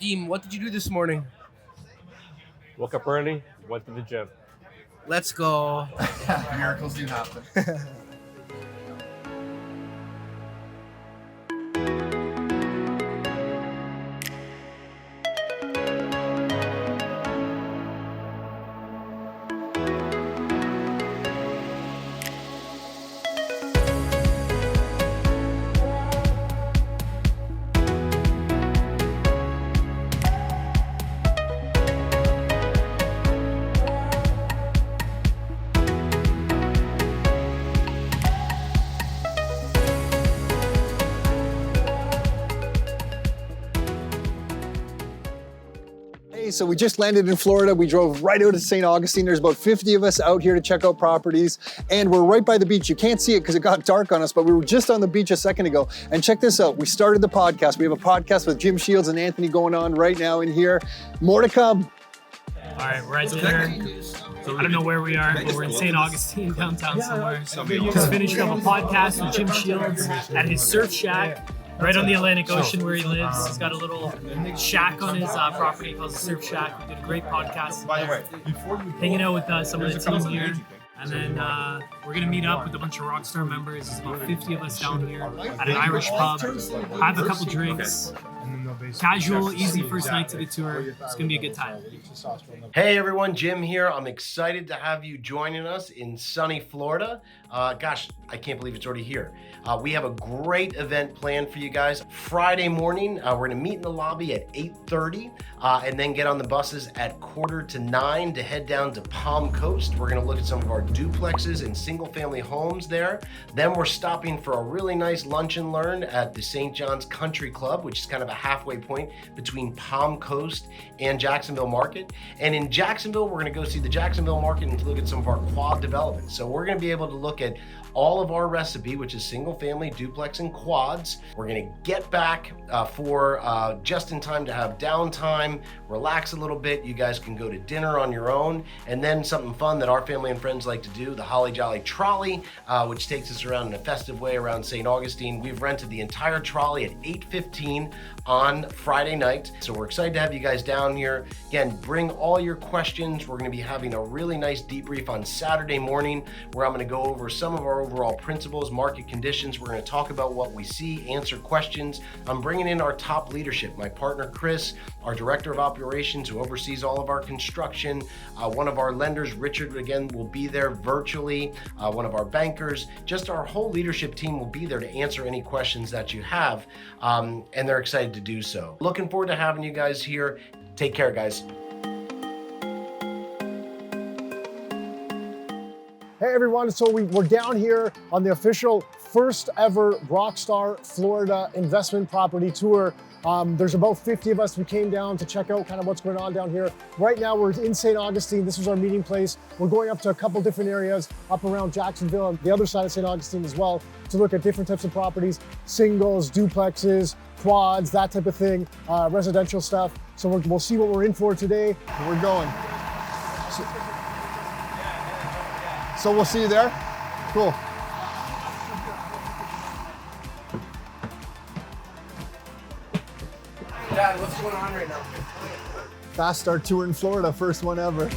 Deem, what did you do this morning? Woke up early, went to the gym. Let's go. Miracles do happen. So we just landed in Florida. We drove right out of St. Augustine. There's about 50 of us out here to check out properties, and we're right by the beach. You can't see it because it got dark on us, but we were just on the beach a second ago. And check this out. We started the podcast. We have a podcast with Jim Shields and Anthony going on right now in here. More to come. All right, we're at dinner. I don't know where we are, but we're in St. Augustine, downtown somewhere. Just finished up a podcast with Jim Shields at his surf shack. Right on the Atlantic Ocean where he lives. He's got a little shack on his property called the Surf Shack. We did a great podcast there, hanging out with some of the team here. And then we're going to meet up with a bunch of Rockstar members. There's about 50 of us down here at an Irish pub. Have a couple drinks. Casual, easy first night to the tour. It's going to be a good time. Hey everyone, Jim here. I'm excited to have you joining us in sunny Florida. Gosh, I can't believe it's already here. We have a great event planned for you guys. Friday morning, we're going to meet in the lobby at 8:30 and then get on the buses at 8:45 to head down to Palm Coast. We're going to look at some of our duplexes and single family homes there. Then we're stopping for a really nice lunch and learn at the St. John's Country Club, which is kind of a halfway point between Palm Coast and Jacksonville Market. And in Jacksonville, we're going to go see the Jacksonville Market and look at some of our quad developments. So we're going to be able to look at all of our recipe, which is single family, duplex, and quads. We're going to get back for just in time to have downtime, relax a little bit. You guys can go to dinner on your own, and then something fun that our family and friends like to do, the Holly Jolly Trolley, which takes us around in a festive way around St. Augustine. We've rented the entire trolley at 8:15 on Friday night. So we're excited to have you guys down here. Again, bring all your questions. We're going to be having a really nice debrief on Saturday morning where I'm going to go over some of our overall principles, market conditions. We're going to talk about what we see, answer questions. I'm bringing in our top leadership, my partner Chris, our director of operations who oversees all of our construction. One of our lenders, Richard, again, will be there virtually. One of our bankers, just our whole leadership team will be there to answer any questions that you have. And they're excited to do so. Looking forward to having you guys here. Take care, guys. Hey everyone, so we're down here on the official first ever Rockstar Florida investment property tour. There's about 50 of us. We came down to check out kind of what's going on down here. Right now we're in St. Augustine. This was our meeting place. We're going up to a couple different areas up around Jacksonville and the other side of St. Augustine as well to look at different types of properties, singles, duplexes, quads, that type of thing, residential stuff. So we'll see what we're in for today. We're going. So we'll see you there. Cool. Dad, what's going on right now? Fast start tour in Florida, first one ever.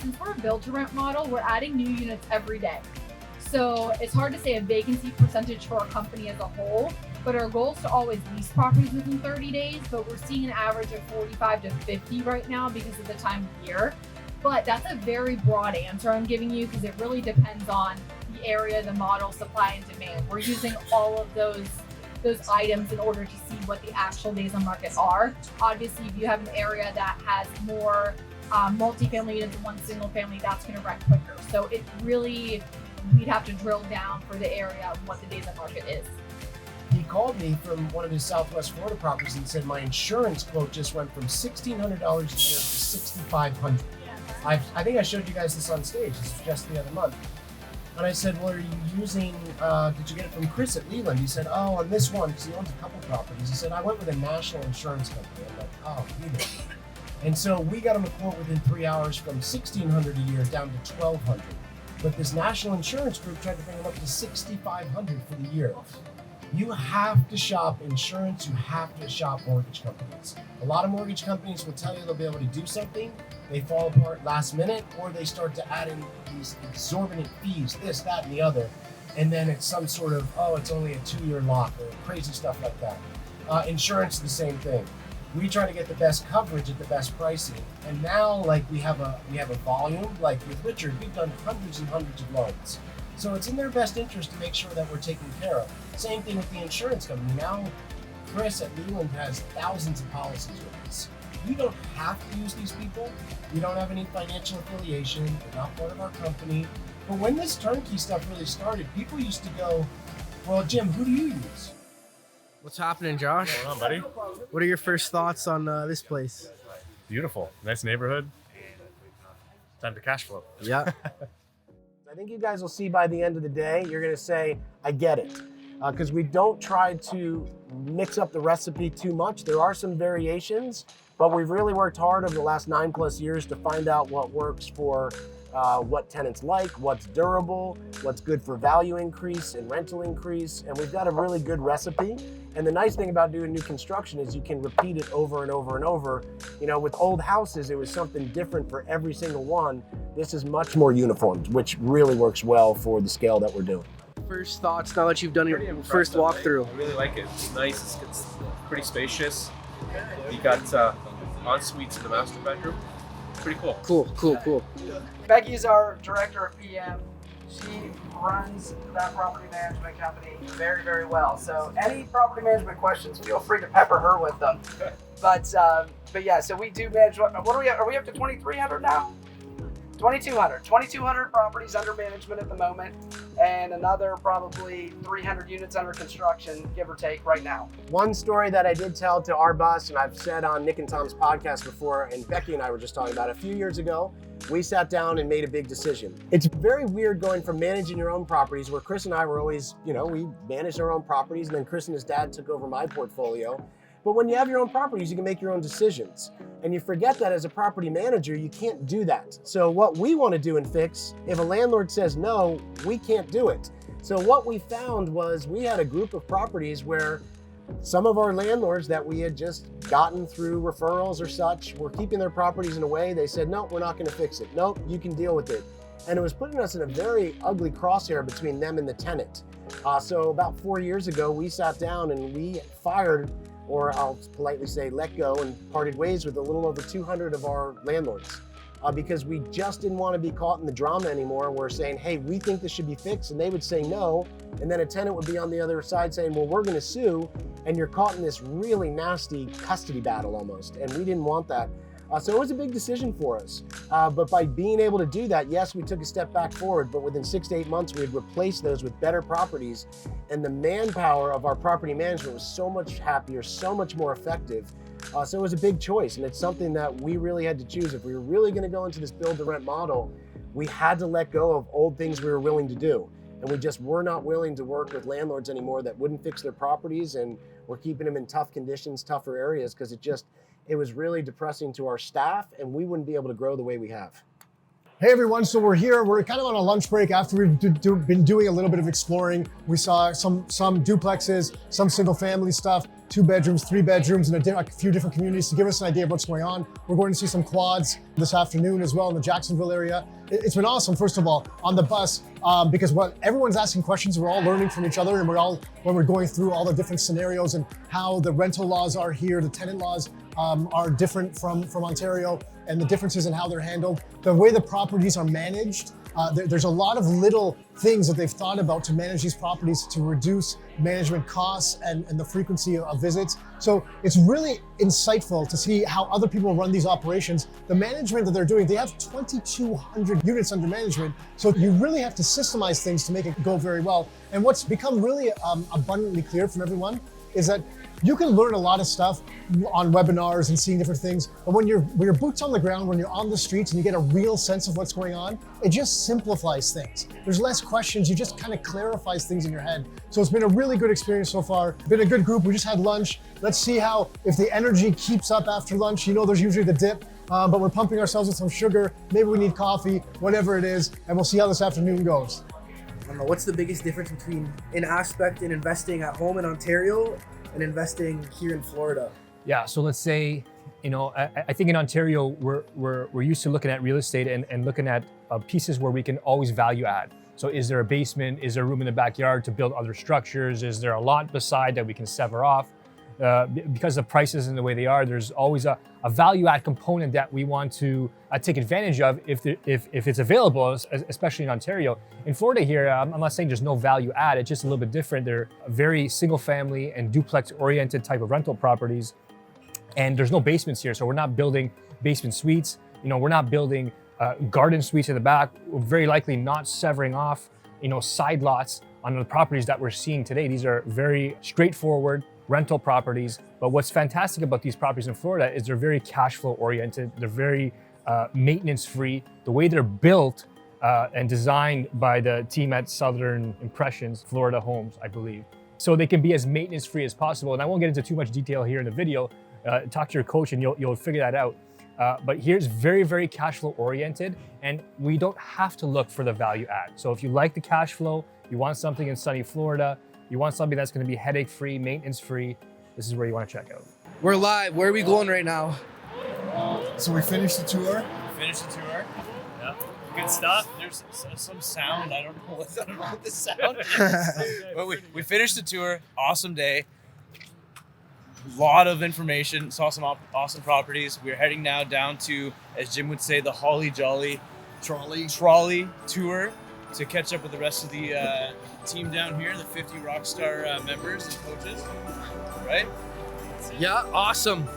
Since we're a build-to-rent model, we're adding new units every day. So it's hard to say a vacancy percentage for our company as a whole, but our goal is to always lease properties within 30 days, but we're seeing an average of 45 to 50 right now because of the time of year. But that's a very broad answer I'm giving you because it really depends on the area, the model, supply and demand. We're using all of those items in order to see what the actual days on market are. Obviously, if you have an area that has more multifamily units and one single family, that's going to rent quicker. So it really, we'd have to drill down for the area of what the days on market is. He called me from one of his Southwest Florida properties and said my insurance quote just went from $1,600 a year to $6,500. I think I showed you guys this on stage. This was just the other month. And I said, well, are you using, did you get it from Chris at Leland? He said, oh, on this one, because he owns a couple properties. He said, I went with a national insurance company. I'm like, oh, either. And so we got him a quote within 3 hours from $1,600 a year down to $1,200. But this national insurance group tried to bring them up to $6,500 for the year. You have to shop insurance, you have to shop mortgage companies. A lot of mortgage companies will tell you they'll be able to do something, they fall apart last minute, or they start to add in these exorbitant fees, this, that, and the other. And then it's some sort of, oh, it's only a 2-year lock or crazy stuff like that. Insurance, the same thing. We try to get the best coverage at the best pricing. And now, like, we have a volume, like with Richard, we've done hundreds and hundreds of loans. So it's in their best interest to make sure that we're taken care of. Same thing with the insurance company. Now, Chris at Leland has thousands of policies with us. You don't have to use these people. You don't have any financial affiliation. They're not part of our company. But when this turnkey stuff really started, people used to go, well, Jim, who do you use? What's happening, Josh? What's going on, buddy? What are your first thoughts on this place? Beautiful. Nice neighborhood. Time to cash flow. Yeah. I think you guys will see by the end of the day, you're going to say, I get it. Because we don't try to mix up the recipe too much. There are some variations, but we've really worked hard over the last 9+ years to find out what works for what tenants like, what's durable, what's good for value increase and rental increase. And we've got a really good recipe. And the nice thing about doing new construction is you can repeat it over and over and over. You know, with old houses, it was something different for every single one. This is much more uniformed, which really works well for the scale that we're doing. First thoughts now that you've done your first walkthrough. I really like it. It's nice. It's pretty spacious. You got en suites in the master bedroom. Pretty cool. Cool. Becky's our director of PM. She runs that property management company very, very well. So any property management questions, feel free to pepper her with them. But yeah, so we do manage. What are we at? Are we up to 2,300 now? 2,200 properties under management at the moment, and another probably 300 units under construction, give or take, right now. One story that I did tell to our bus, and I've said on Nick and Tom's podcast before, and Becky and I were just talking about, a few years ago, we sat down and made a big decision. It's very weird going from managing your own properties, where Chris and I were always, we managed our own properties, and then Chris and his dad took over my portfolio. But when you have your own properties, you can make your own decisions. And you forget that as a property manager, you can't do that. So what we want to do and fix, if a landlord says no, we can't do it. So what we found was we had a group of properties where some of our landlords that we had just gotten through referrals or such were keeping their properties in a way they said, no, we're not going to fix it. Nope, you can deal with it. And it was putting us in a very ugly crosshair between them and the tenant. So about 4 years ago, we sat down and we fired, or I'll politely say let go, and parted ways with a little over 200 of our landlords because we just didn't want to be caught in the drama anymore. We're saying, hey, we think this should be fixed, and they would say no, and then a tenant would be on the other side saying, well, we're going to sue, and you're caught in this really nasty custody battle almost, and we didn't want that. So it was a big decision for us. But by being able to do that, yes, we took a step back forward, but within 6 to 8 months, we had replaced those with better properties. And the manpower of our property management was so much happier, so much more effective. So it was a big choice. And it's something that we really had to choose. If we were really going to go into this build to rent model, we had to let go of old things we were willing to do. And we just were not willing to work with landlords anymore that wouldn't fix their properties and were keeping them in tough conditions, tougher areas, because it was really depressing to our staff, and we wouldn't be able to grow the way we have. Hey everyone, so we're here. We're kind of on a lunch break after we've been doing a little bit of exploring. We saw some duplexes, some single family stuff, 2 bedrooms, 3 bedrooms in a few different communities to give us an idea of what's going on. We're going to see some quads this afternoon as well in the Jacksonville area. It's been awesome, first of all, on the bus, because everyone's asking questions, we're all learning from each other, and when we're going through all the different scenarios and how the rental laws are here, the tenant laws are different from Ontario, and the differences in how they're handled, the way the properties are managed. There's a lot of little things that they've thought about to manage these properties to reduce management costs and the frequency of visits. So it's really insightful to see how other people run these operations. The management that they're doing, they have 2,200 units under management. So you really have to systemize things to make it go very well. And what's become really abundantly clear from everyone is that you can learn a lot of stuff on webinars and seeing different things, but when your boots on the ground, when you're on the streets and you get a real sense of what's going on, it just simplifies things. There's less questions, you just kind of clarifies things in your head. So it's been a really good experience so far. Been a good group, we just had lunch. Let's see if the energy keeps up after lunch. There's usually the dip. but we're pumping ourselves with some sugar. Maybe we need coffee, whatever it is, and we'll see how this afternoon goes. I don't know, what's the biggest difference between an aspect in investing at home in Ontario and investing here in Florida? Yeah, so let's say, I think in Ontario, we're used to looking at real estate and looking at pieces where we can always value add. So is there a basement? Is there room in the backyard to build other structures? Is there a lot beside that we can sever off? Because of prices and the way they are, there's always a value add component that we want to take advantage of if it's available, especially in Ontario. In Florida here, I'm not saying there's no value add, it's just a little bit different. They're very single family and duplex oriented type of rental properties. And there's no basements here, so we're not building basement suites. We're not building garden suites in the back. We're very likely not severing off, side lots on the properties that we're seeing today. These are very straightforward rental properties. But what's fantastic about these properties in Florida is they're very cash flow oriented. They're very maintenance free. The way they're built and designed by the team at Southern Impressions, Florida Homes, I believe. So they can be as maintenance free as possible. And I won't get into too much detail here in the video. Talk to your coach and you'll figure that out. But here's very, very cash flow oriented, and we don't have to look for the value add. So if you like the cash flow, you want something in sunny Florida, you want something that's going to be headache free, maintenance free, this is where you want to check out. We're live. Where are we going right now? So we finished the tour. Yeah. Good stuff. There's some sound. I don't know what the sound is. But we finished the tour. Awesome day. Lot of information. Saw some awesome properties. We're heading now down to, as Jim would say, the Holly Jolly trolley tour to catch up with the rest of the team down here, the 50 Rockstar members and coaches. Right? Yeah, awesome.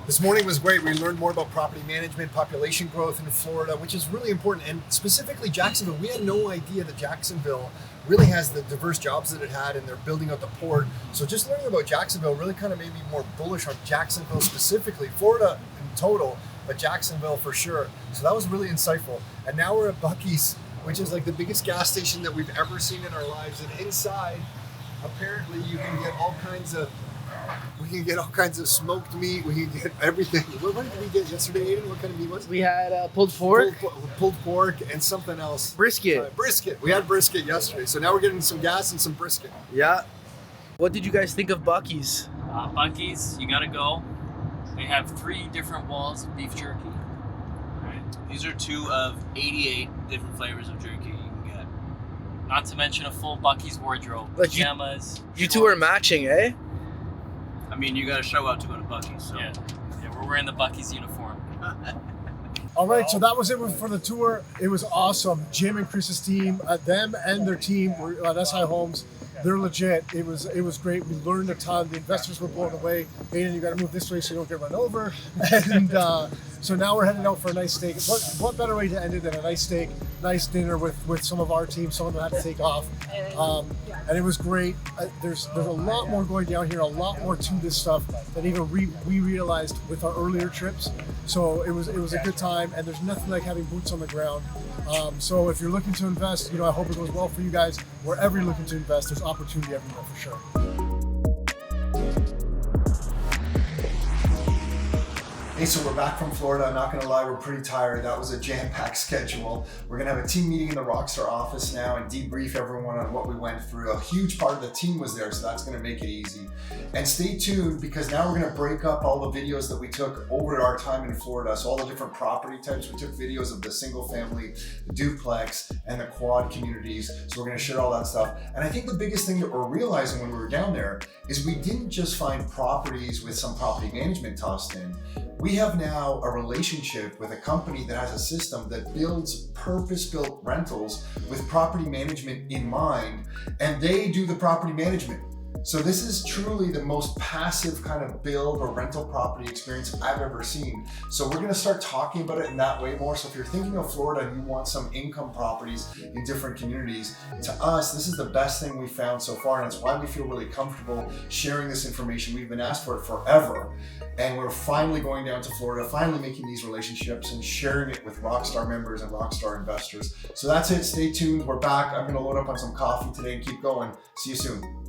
This morning was great. We learned more about property management, population growth in Florida, which is really important. And specifically Jacksonville, we had no idea that Jacksonville really has the diverse jobs that it had, and they're building out the port. So just learning about Jacksonville really kind of made me more bullish on Jacksonville specifically, Florida in total, but Jacksonville for sure. So that was really insightful. And now we're at Buc-ee's, which is like the biggest gas station that we've ever seen in our lives. And inside, apparently you can get all kinds of smoked meat. We can get everything. What did we get yesterday, Aiden? What kind of meat was it? We had pulled pork. Pulled pork and something else. Brisket. Brisket. We had brisket yesterday. So now we're getting some gas and some brisket. Yeah. What did you guys think of Buc-ee's? Buc-ee's, you gotta go. They have 3 different walls of beef jerky. Right. These are 2 of 88 different flavors of jerky you can get. Not to mention a full Buc-ee's wardrobe. Like pajamas. You two are matching, eh? I mean, you gotta show up to go to Buc-ee's, so. Yeah, we're wearing the Buc-ee's uniform. All right, so that was it for the tour. It was awesome. Jim and Chris's team, them and their team were at SI Homes. They're legit. It was great. We learned a ton. The investors were blown away. Aiden, you got to move this way so you don't get run over. And so now we're heading out for a nice steak. What better way to end it than a nice steak, nice dinner with some of our team. Some of them had to take off, and it was great. There's a lot more going down here, a lot more to this stuff than even we realized with our earlier trips. So it was a good time, and there's nothing like having boots on the ground. So if you're looking to invest, I hope it goes well for you guys. Wherever you're looking to invest, there's opportunity everywhere for sure. Hey, so we're back from Florida. I'm not gonna lie, we're pretty tired. That was a jam-packed schedule. We're gonna have a team meeting in the Rockstar office now and debrief everyone on what we went through. A huge part of the team was there, so that's gonna make it easy. And stay tuned, because now we're gonna break up all the videos that we took over our time in Florida. So all the different property types. We took videos of the single family, the duplex, and the quad communities. So we're gonna share all that stuff. And I think the biggest thing that we're realizing when we were down there is we didn't just find properties with some property management tossed in. We have now a relationship with a company that has a system that builds purpose-built rentals with property management in mind, and they do the property management. So this is truly the most passive kind of build or rental property experience I've ever seen. So we're gonna start talking about it in that way more. So if you're thinking of Florida and you want some income properties in different communities, to us, this is the best thing we've found so far. And it's why we feel really comfortable sharing this information. We've been asked for it forever. And we're finally going down to Florida, finally making these relationships and sharing it with Rockstar members and Rockstar investors. So that's it, stay tuned, we're back. I'm gonna load up on some coffee today and keep going. See you soon.